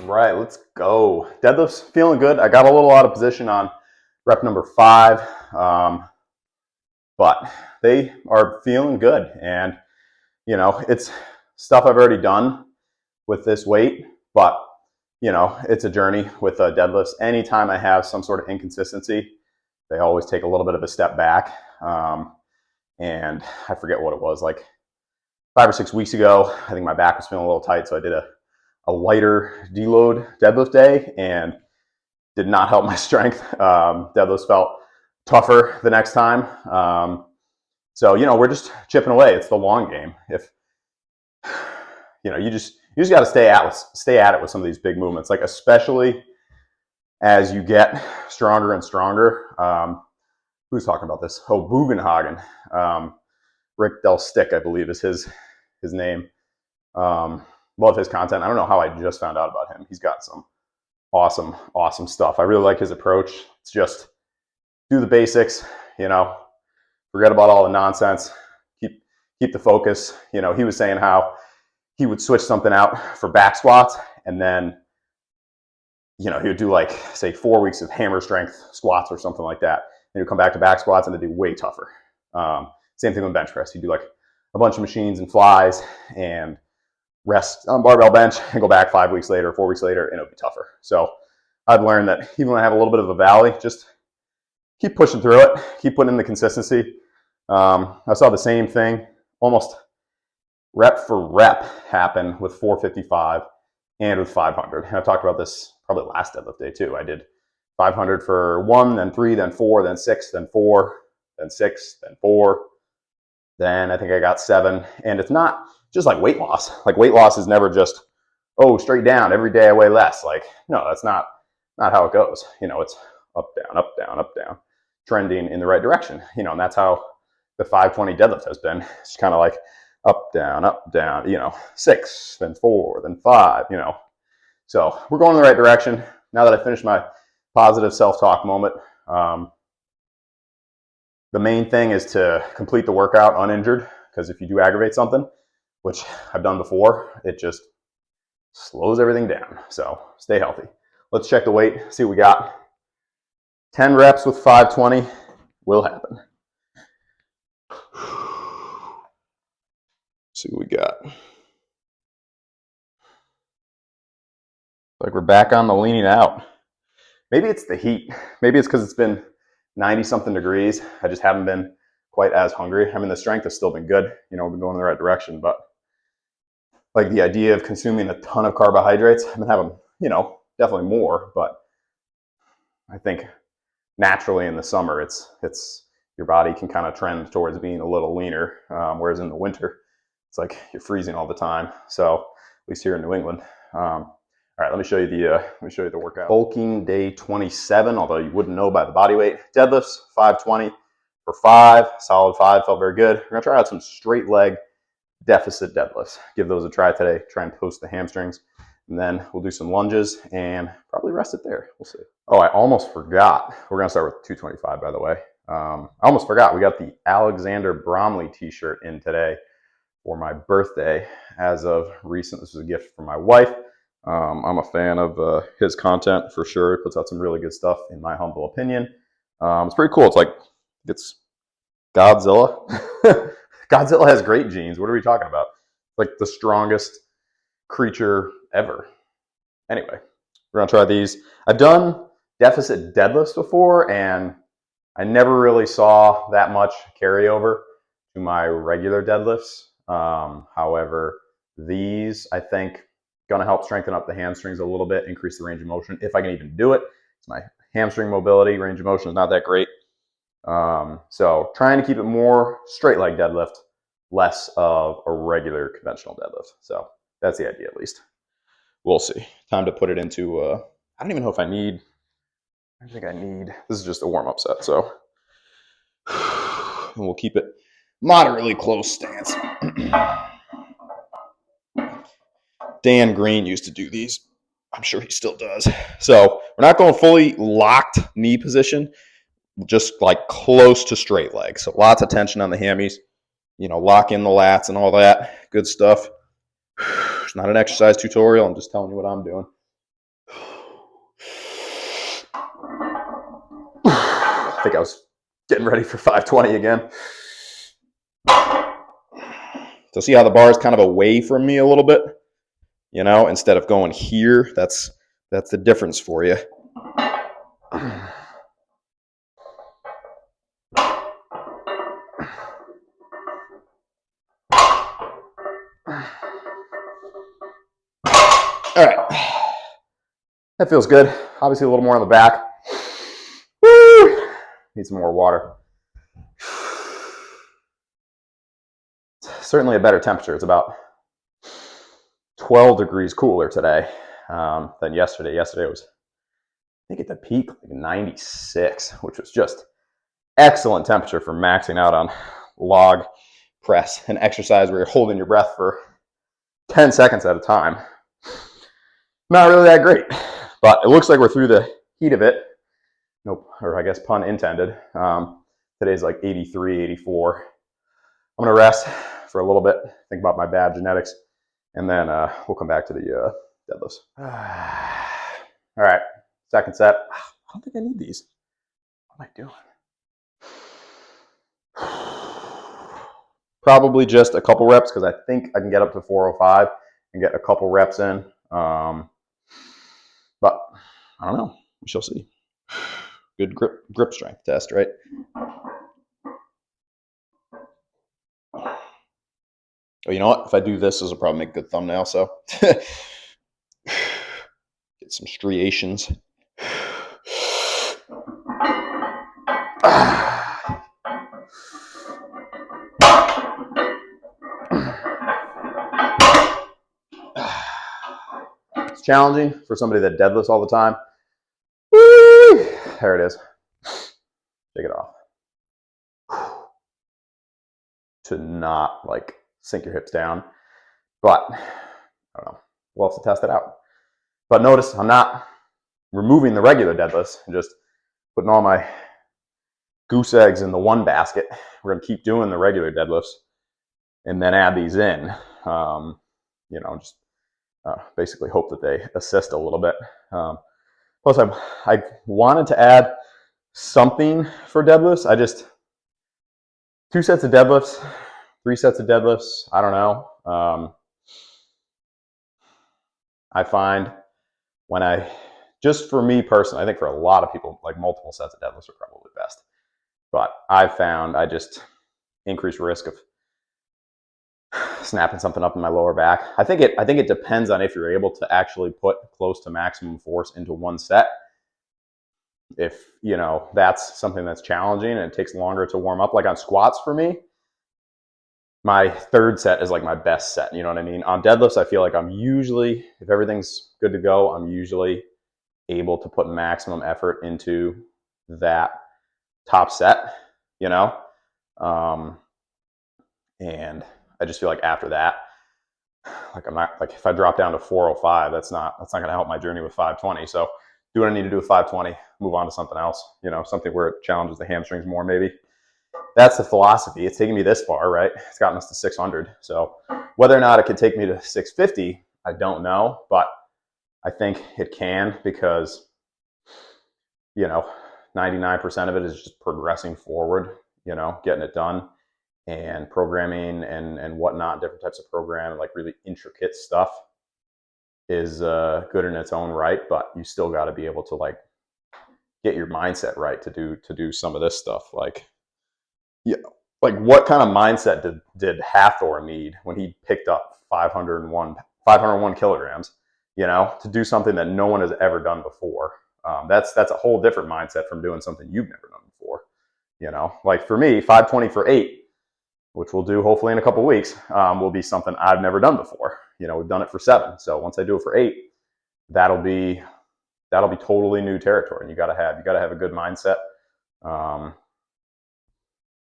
right, let's go. Deadlifts feeling good. I got a little out of position on rep number 5, but they are feeling good. And, you know, it's stuff I've already done with this weight, but, you know, it's a journey with deadlifts. Anytime I have some sort of inconsistency, they always take a little bit of a step back. And I forget what it was, like 5 or 6 weeks ago, I think my back was feeling a little tight, so I did a lighter deload deadlift day and did not help my strength. Deadlifts felt tougher the next time. So, you know, we're just chipping away. It's the long game. If, you know, you just got to stay at it with some of these big movements, like especially as you get stronger and stronger. Who's talking about this? Oh, Bugenhagen. Rick Del Stick, I believe, is his name. Love his content. I don't know how I just found out about him. He's got some awesome stuff. I really like his approach. It's just do the basics, you know, forget about all the nonsense, keep the focus. You know, he was saying how he would switch something out for back squats, and then, you know, he would do like, say, 4 weeks of hammer strength squats or something like that. And he'd come back to back squats and they'd be way tougher. Same thing with bench press. He'd do like a bunch of machines and flies and rest on barbell bench and go back 5 weeks later, 4 weeks later, and it'll be tougher. So I've learned that even when I have a little bit of a valley, just keep pushing through it, keep putting in the consistency. I saw the same thing almost rep for rep happen with 455 and with 500. And I talked about this probably last deadlift day too. I did 500 for 1, then 3, then 4, then 6, then 4, then 6, then 4. Then I think I got 7. And it's not just like weight loss. Like weight loss is never just, oh, straight down. Every day I weigh less. Like, no, that's not how it goes. You know, it's up, down, up, down, up, down, trending in the right direction. You know, and that's how the 520 deadlift has been. It's kind of like up, down, you know, 6, then 4, then 5, you know. So we're going in the right direction. Now that I finished my positive self-talk moment, the main thing is to complete the workout uninjured, because if you do aggravate something, which I've done before, it just slows everything down. So stay healthy. Let's check the weight, see what we got. 10 reps with 520 will happen. See what we got. Like we're back on the leaning out. Maybe it's the heat. Maybe it's because it's been 90-something degrees. I just haven't been quite as hungry. I mean, the strength has still been good. You know, we've been going in the right direction, but like the idea of consuming a ton of carbohydrates, I've been having, you know, definitely more, but I think naturally in the summer, it's your body can kind of trend towards being a little leaner, whereas in the winter, it's like you're freezing all the time. So at least here in New England. All right, let me show you the workout. Bulking day 27, although you wouldn't know by the body weight. Deadlifts 520 for 5, solid 5, felt very good. We're gonna try out some straight leg deficit deadlifts. Give those a try today. Try and post the hamstrings, and then we'll do some lunges and probably rest it there. We'll see. Oh, I almost forgot. We're gonna start with 225, by the way. I almost forgot. We got the Alexander Bromley T-shirt in today for my birthday. As of recent, this was a gift from my wife. I'm a fan of his content for sure. He puts out some really good stuff, in my humble opinion. It's pretty cool. It's Godzilla. Godzilla has great genes. What are we talking about? Like the strongest creature ever. Anyway, we're gonna try these. I've done deficit deadlifts before, and I never really saw that much carryover to my regular deadlifts. However, these, I think, going to help strengthen up the hamstrings a little bit, increase the range of motion, if I can even do it. It's my hamstring mobility, range of motion is not that great. So trying to keep it more straight leg deadlift, less of a regular conventional deadlift. So that's the idea, at least. We'll see. Time to put it into, I don't even know if I think I need, this is just a warm-up set, so. And we'll keep it moderately close stance. Dan Green used to do these. I'm sure he still does. So we're not going fully locked knee position, just like close to straight leg. So lots of tension on the hammies, you know, lock in the lats and all that good stuff. It's not an exercise tutorial. I'm just telling you what I'm doing. think I was getting ready for 520 again. So see how the bar is kind of away from me a little bit, you know, instead of going here. That's the difference for you. All right, that feels good. Obviously a little more on the back. Woo! Need some more water. Certainly a better temperature. It's about 12 degrees cooler today than yesterday. Yesterday was, I think at the peak, like 96, which was just excellent temperature for maxing out on log press, an exercise where you're holding your breath for 10 seconds at a time. Not really that great, but it looks like we're through the heat of it. Nope, or I guess pun intended. Today's like 83, 84. I'm gonna rest for a little bit, think about my bad genetics, and then we'll come back to the deadlifts. All right, second set. I don't think I need these. What am I doing? Probably just a couple reps because I think I can get up to 405 and get a couple reps in. But I don't know. We shall see. Good grip strength test, right? Oh, you know what? If I do this, this will probably make a good thumbnail. So get some striations. It's challenging for somebody that deadlifts all the time. Woo! There it is. Take it off. To not like sink your hips down. But I don't know. We'll have to test it out. But notice I'm not removing the regular deadlifts and just putting all my goose eggs in the one basket. We're going to keep doing the regular deadlifts and then add these in. You know, just basically hope that they assist a little bit. Plus, I wanted to add something for deadlifts. 2 sets of deadlifts, 3 sets of deadlifts. I don't know. I find when just for me personally, I think for a lot of people, like multiple sets of deadlifts are probably best. But I've found I just increase risk of snapping something up in my lower back. I think it depends on if you're able to actually put close to maximum force into one set. If, you know, that's something that's challenging and it takes longer to warm up, like on squats for me, my third set is like my best set. You know what I mean? On deadlifts, I feel like I'm usually, if everything's good to go, I'm usually able to put maximum effort into that top set, you know? And I just feel like after that, like I'm not, like if I drop down to 405, that's not going to help my journey with 520. So do what I need to do with 520, move on to something else, you know, something where it challenges the hamstrings more maybe. That's the philosophy. It's taken me this far, right? It's gotten us to 600. So whether or not it could take me to 650, I don't know, but I think it can because, you know, 99% of it is just progressing forward, you know, getting it done. And programming and whatnot, different types of programming, like really intricate stuff is good in its own right, but you still got to be able to like get your mindset right to do some of this stuff. Like, yeah, like what kind of mindset did Hathor need when he picked up 501 kilograms, you know, to do something that no one has ever done before? That's a whole different mindset from doing something you've never done before. You know, like for me, 520 for 8. Which we'll do hopefully in a couple of weeks, will be something I've never done before. You know, we've done it for 7. So once I do it for 8, that'll be totally new territory. And you gotta have a good mindset. I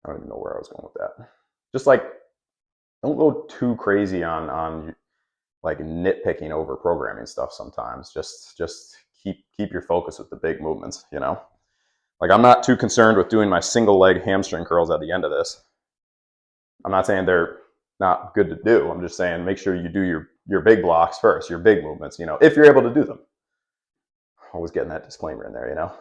don't even know where I was going with that. Just like, don't go too crazy on like nitpicking over programming stuff sometimes. Just keep your focus with the big movements, you know? Like I'm not too concerned with doing my single leg hamstring curls at the end of this. I'm not saying they're not good to do. I'm just saying make sure you do your big blocks first, your big movements, you know, if you're able to do them. Always getting that disclaimer in there, you know.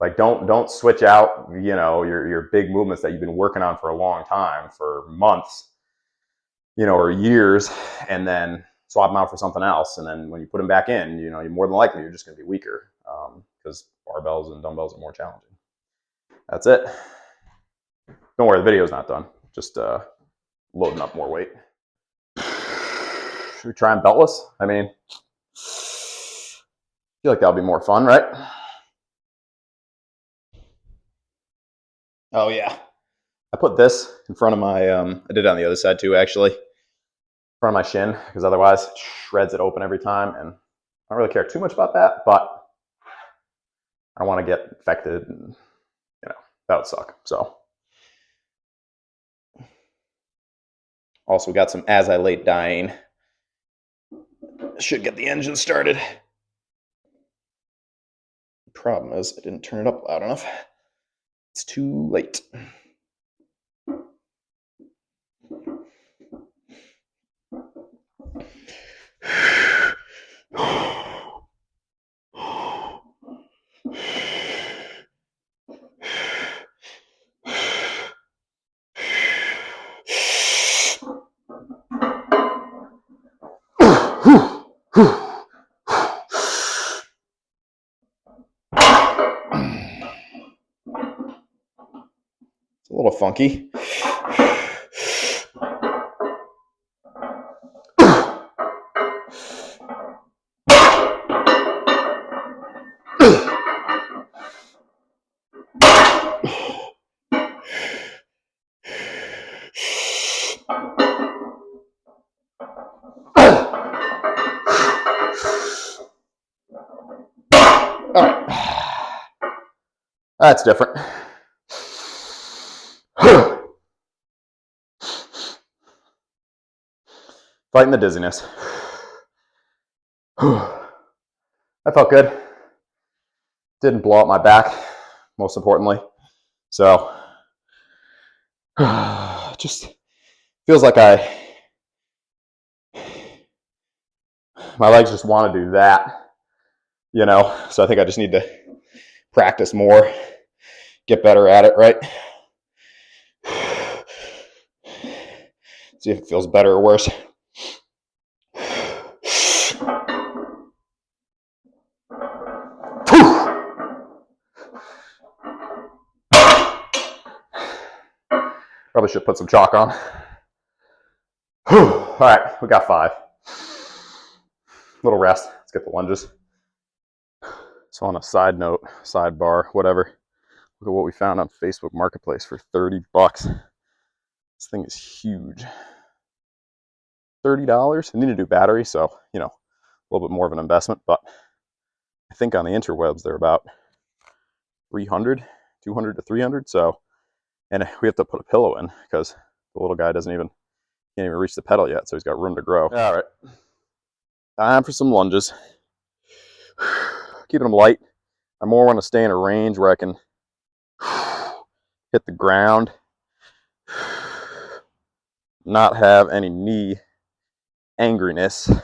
Like don't switch out, you know, your big movements that you've been working on for a long time, for months, you know, or years, and then swap them out for something else. And then when you put them back in, you know, you're more than likely you're just going to be weaker because barbells and dumbbells are more challenging. That's it. Don't worry, the video's not done. Just loading up more weight. Should we try and beltless? I mean, I feel like that'll be more fun, right? Oh yeah. I put this in front of my, I did it on the other side too, actually. In front of my shin, because otherwise it shreds it open every time. And I don't really care too much about that, but I don't want to get infected and, you know, that would suck. So. Also, we got some as I late dying. Should get the engine started. The problem is I didn't turn it up loud enough. It's too late. It's a little funky. All right. That's different. Fighting the dizziness. I felt good. Didn't blow up my back, most importantly. So, just feels like my legs just want to do that, you know? So I think I just need to practice more, get better at it, right? See if it feels better or worse. Probably should put some chalk on. All right, we got 5. Little rest. Let's get the lunges. So on a side note, sidebar, whatever, look at what we found on Facebook Marketplace for $30. This thing is huge. $30. I need a new battery, so, you know, a little bit more of an investment, but I think on the interwebs they're about 300, 200 to 300. So, and we have to put a pillow in because the little guy can't even reach the pedal yet, so he's got room to grow. All right, time for some lunges. Keeping them light. I more want to stay in a range where I can hit the ground, not have any knee angriness. You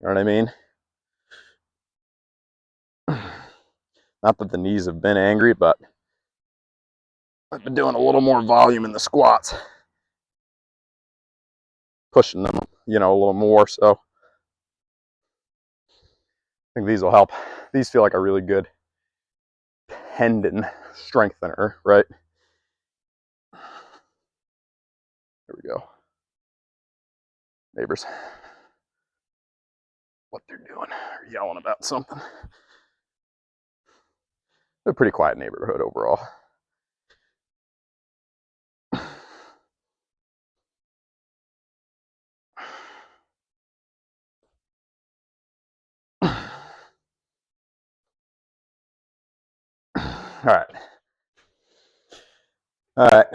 know what I mean? Not that the knees have been angry, but I've been doing a little more volume in the squats, pushing them, you know, a little more. So I think these will help. These feel like a really good tendon strengthener, right? Here we go. Neighbors, what they're doing, they're yelling about something. They're a pretty quiet neighborhood overall. All right,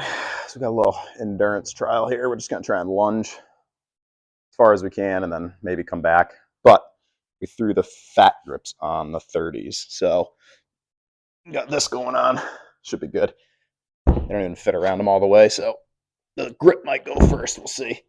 so we got a little endurance trial here. We're just gonna try and lunge as far as we can and then maybe come back. But we threw the fat grips on the 30s. So got this going on. Should be good. They don't even fit around them all the way, so the grip might go first. We'll see.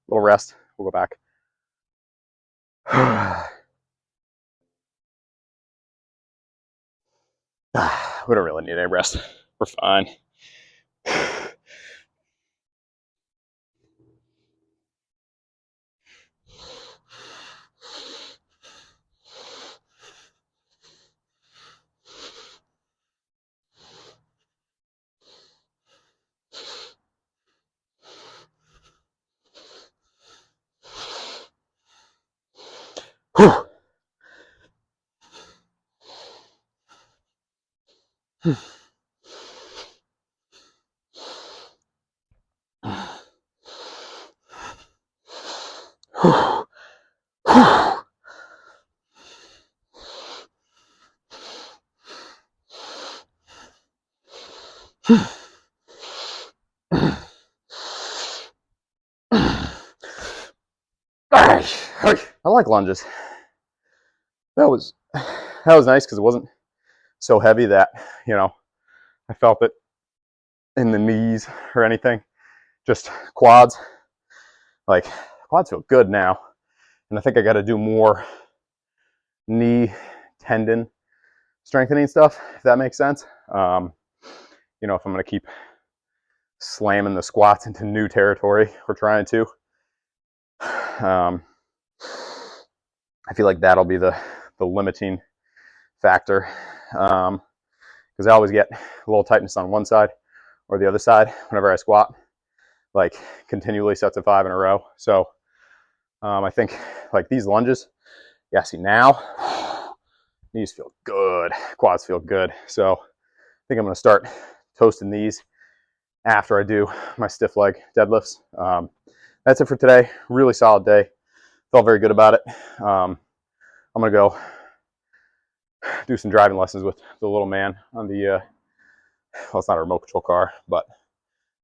Little rest. We'll go back. We don't really need any rest. We're fine. I like lunges. That was nice because it wasn't so heavy that, you know, I felt it in the knees or anything. Just quads. Like, quads feel good now. And I think I got to do more knee tendon strengthening stuff, if that makes sense. You know, if I'm going to keep slamming the squats into new territory, we're trying to. I feel like that'll be the limiting factor, because I always get a little tightness on one side or the other side whenever I squat, like continually sets of 5 in a row. So I think like these lunges, yeah, see now, knees feel good, quads feel good. So I think I'm going to start toasting these after I do my stiff leg deadlifts. That's it for today. Really solid day. Felt very good about it. I'm going to go do some driving lessons with the little man on the, well, it's not a remote control car, but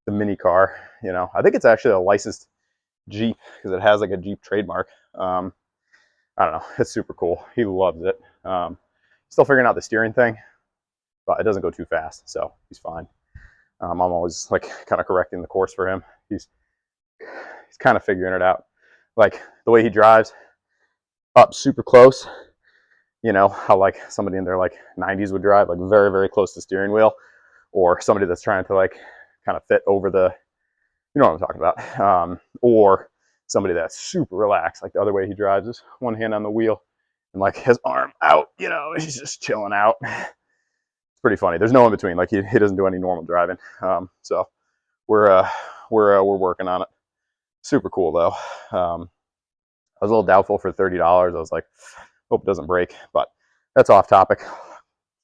the mini car. You know, I think it's actually a licensed Jeep because it has like a Jeep trademark. I don't know. It's super cool. He loves it. Still figuring out the steering thing, but it doesn't go too fast, so he's fine. I'm always like kind of correcting the course for him. He's kind of figuring it out. Like the way he drives up super close, you know, how like somebody in their like 90s would drive, like very, very close to the steering wheel, or somebody that's trying to like kind of fit over the, you know what I'm talking about, or somebody that's super relaxed, like the other way he drives is one hand on the wheel and like his arm out, you know, he's just chilling out. It's pretty funny. There's no in between. Like he doesn't do any normal driving. So we're working on it. Super cool though. I was a little doubtful for $30. I was like, hope it doesn't break, but that's off topic.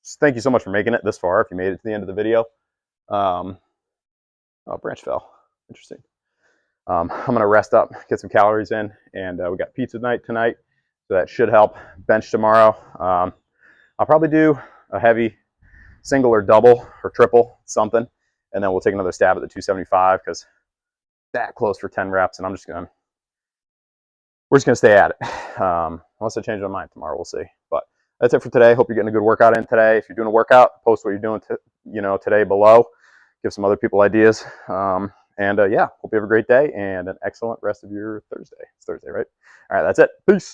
Just thank you so much for making it this far. If you made it to the end of the video, oh, branch fell. Interesting. I'm gonna rest up, get some calories in, and we got pizza night tonight, so that should help. Bench tomorrow. I'll probably do a heavy single or double or triple something, and then we'll take another stab at the 275 because that close for 10 reps, and we're just gonna stay at it. Unless I change my mind tomorrow, we'll see. But that's it for today. Hope you're getting a good workout in today. If you're doing a workout, post what you're doing today below. Give some other people ideas. Yeah, hope you have a great day and an excellent rest of your Thursday. It's Thursday, right? All right, that's it. Peace.